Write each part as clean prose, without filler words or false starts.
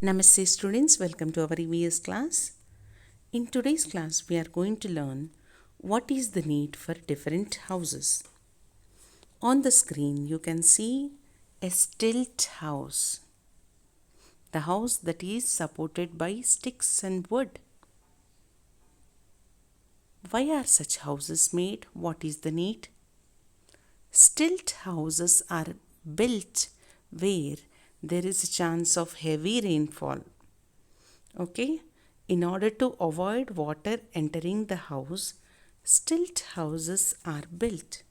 Namaste students, welcome to our EVS class. In today's class, we are going to learn what is the need for different houses. On the screen, you can see a stilt house. The house that is supported by sticks and wood. Why are such houses made? What is the need? Stilt houses are built where there is a chance of heavy rainfall. Okay, in order to avoid water entering the house, stilt houses are built.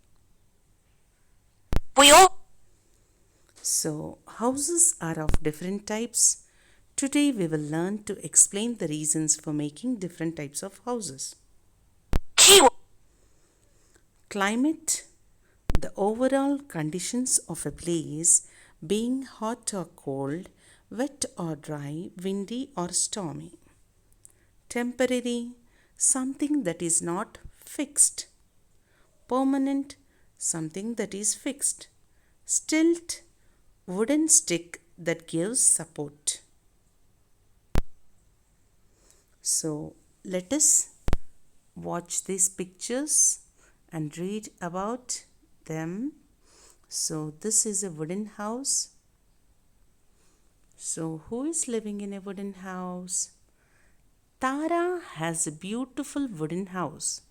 So, houses are of different types. Today we will learn to explain the reasons for making different types of houses. Climate, the overall conditions of a place being hot or cold, wet or dry, windy or stormy. Temporary, something that is not fixed. Permanent, something that is fixed. Stilt, wooden stick that gives support. So let us watch these pictures and read about them. So this is a wooden house. So who is living in a wooden house? Tara has a beautiful wooden house.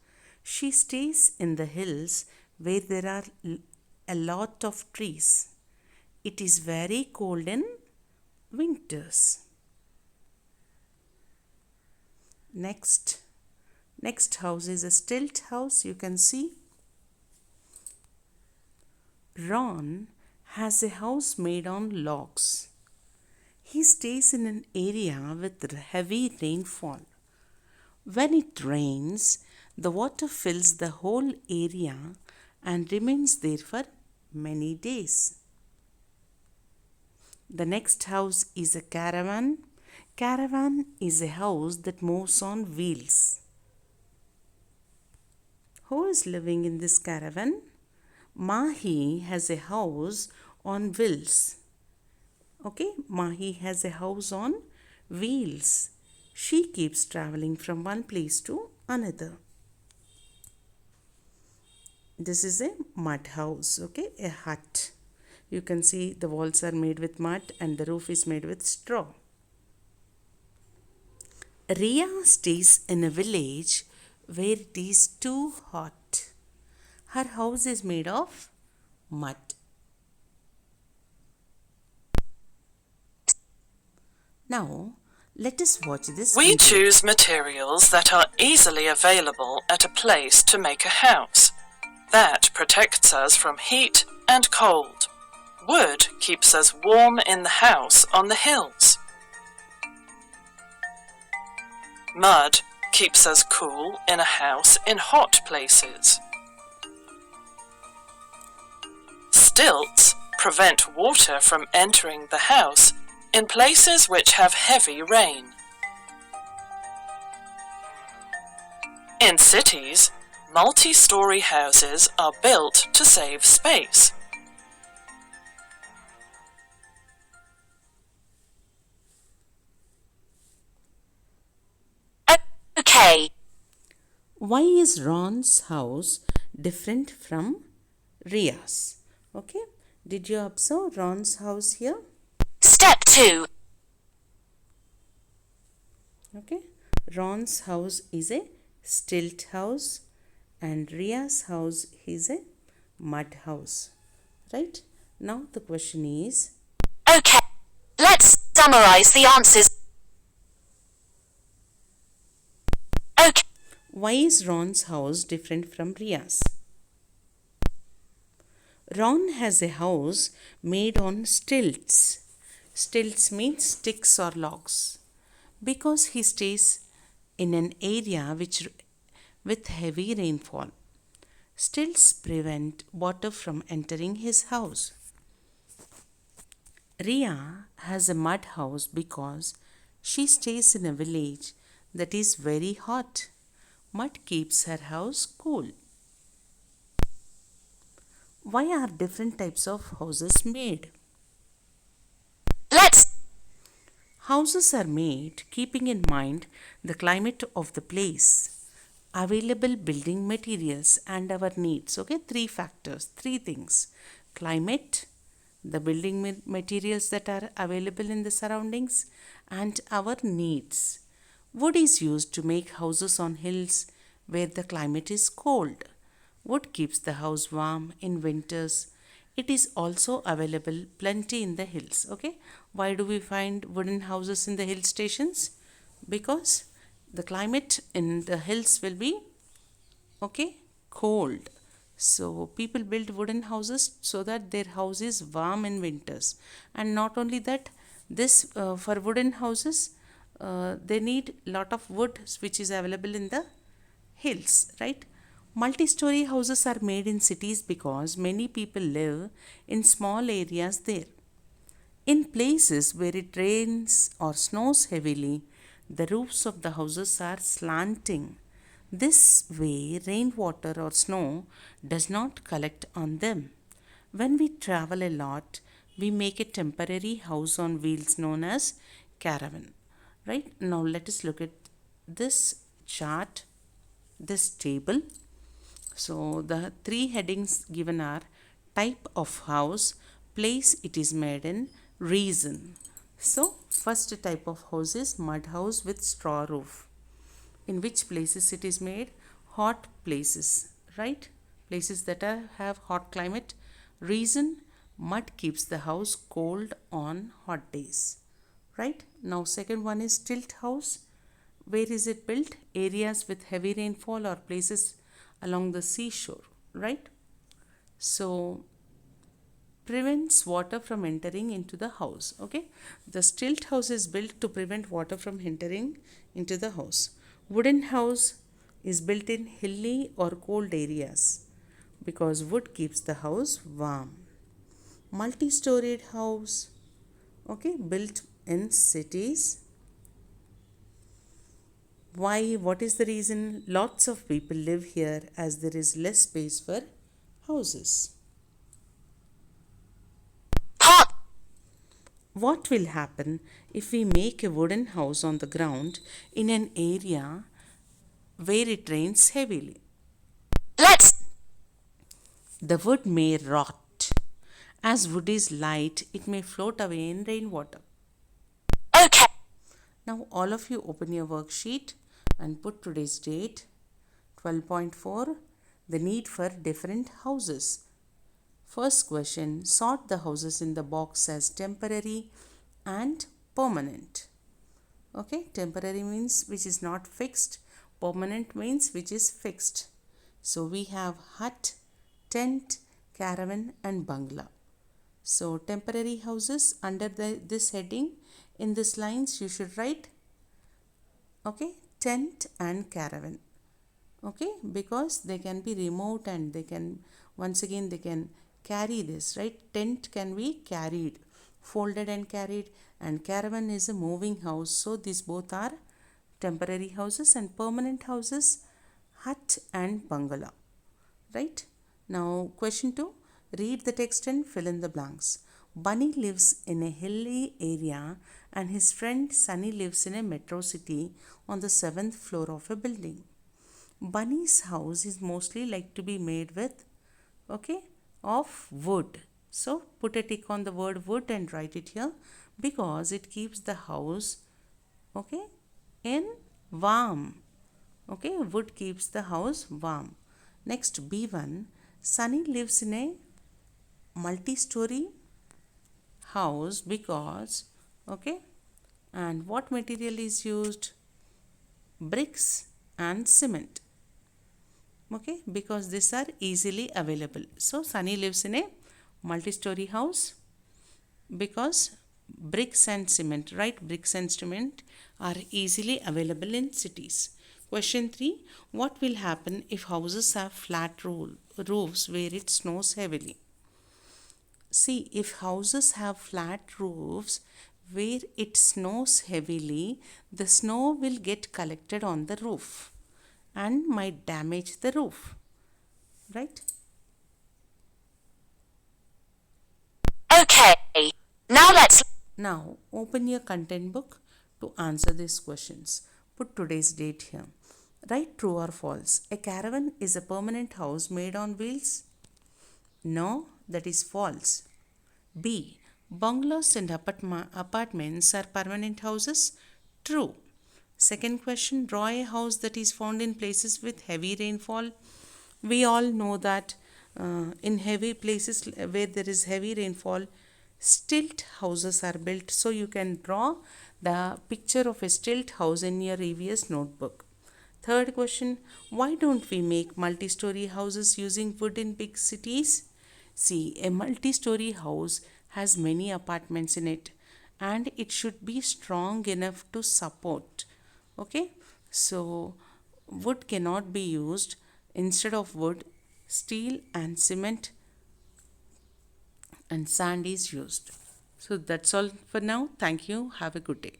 She stays in the hills where there are a lot of trees. It is very cold in winters. Next house is a stilt house. You can see Ron has a house made on logs. He stays in an area with heavy rainfall. When it rains, the water fills the whole area and remains there for many days. The next house is a caravan. Caravan is a house that moves on wheels. Who is living in this caravan? Mahi has a house on wheels. Okay, Mahi has a house on wheels. She keeps traveling from one place to another. This is a mud house, okay, a hut. You can see the walls are made with mud and the roof is made with straw. Ria stays in a village where it is too hot. Her house is made of mud. Now, let us watch this. We choose materials that are easily available at a place to make a house. That protects us from heat and cold. Wood keeps us warm in the house on the hills. Mud keeps us cool in a house in hot places. Stilts prevent water from entering the house in places which have heavy rain. In cities, multi-story houses are built to save space. Okay. Why is Ron's house different from Ria's? Okay. Did you observe Ron's house here? Step 2. Okay. Ron's house is a stilt house and Ria's house is a mud house. Right? Now the question is, Okay, let's summarize the answers. Okay. why is Ron's house different from Ria's? Ron has a house made on stilts. Stilts means sticks or logs. Because he stays in an area with heavy rainfall. Stilts prevent water from entering his house. Ria has a mud house because she stays in a village that is very hot. Mud keeps her house cool. Why are different types of houses made? Let's Houses are made keeping in mind the climate of the place, available building materials, and our needs. Okay, three factors, three things: climate, the building materials that are available in the surroundings, and our needs. Wood is used to make houses on hills where the climate is cold. Wood keeps the house warm in winters. It is also available plenty in the hills. Okay, why do we find wooden houses in the hill stations? Because the climate in the hills will be cold. So people build wooden houses so that their house is warm in winters. And not only that, this for wooden houses they need lot of wood which is available in the hills, right? Multi-story houses are made in cities because many people live in small areas there. In places where it rains or snows heavily, the roofs of the houses are slanting. This way, rainwater or snow does not collect on them. When we travel a lot, we make a temporary house on wheels known as caravan. Right? Now, let us look at this chart, this table. So, the three headings given are type of house, place it is made in, reason. So, first type of house is mud house with straw roof. In which places it is made? Hot places, right? Places that have hot climate. Reason, mud keeps the house cold on hot days, right? Now, second one is tilt house. Where is it built? Areas with heavy rainfall or places along the seashore, right? So, prevents water from entering into the house. Okay, the stilt house is built to prevent water from entering into the house. Wooden house is built in hilly or cold areas because wood keeps the house warm. Multi-storied house, okay, built in cities. Why? What is the reason? Lots of people live here as there is less space for houses. Part What will happen if we make a wooden house on the ground in an area where it rains heavily? Let's The wood may rot. As wood is light, it may float away in rainwater. okay. Now, all of you open your worksheet and put today's date 12.4, the need for different houses. First question, sort the houses in the box as temporary and permanent. Okay, temporary means which is not fixed, permanent means which is fixed. So we have hut, tent, caravan and bungalow. So temporary houses under this heading, in this lines you should write tent and caravan. Okay, because they can be remote and they can they can carry this, right? Tent can be carried, folded and carried, and caravan is a moving house. So these both are temporary houses, and permanent houses hut and bungalow, right? Now question 2, read the text and fill in the blanks. Bunny lives in a hilly area and his friend Sunny lives in a metro city on the 7th floor of a building. Bunny's house is mostly like to be made with of wood. So put a tick on the word wood and write it here because it keeps the house in warm. Wood keeps the house warm. Next B1, Sunny lives in a multi-story house because and what material is used? Bricks and cement. Because these are easily available. So Sunny lives in a multi-story house because bricks and cement, right? Bricks and cement are easily available in cities. Question 3, what will happen if houses have flat roofs where it snows heavily? See, if houses have flat roofs where it snows heavily, the snow will get collected on the roof and might damage the roof, right? Okay. Now let's Now open your content book to answer these questions. Put today's date here. Write true or false. A caravan is a permanent house made on wheels? No, that is false. B. Bungalows and apartments are permanent houses? True. Second question, draw a house that is found in places with heavy rainfall. We all know that in heavy places where there is heavy rainfall, stilt houses are built. So you can draw the picture of a stilt house in your EVS notebook. Third question, why don't we make multi-story houses using wood in big cities? See, a multi-story house has many apartments in it and it should be strong enough to support. Okay, so wood cannot be used. Instead of wood, steel and cement and sand is used. So that's all for now. Thank you. Have a good day.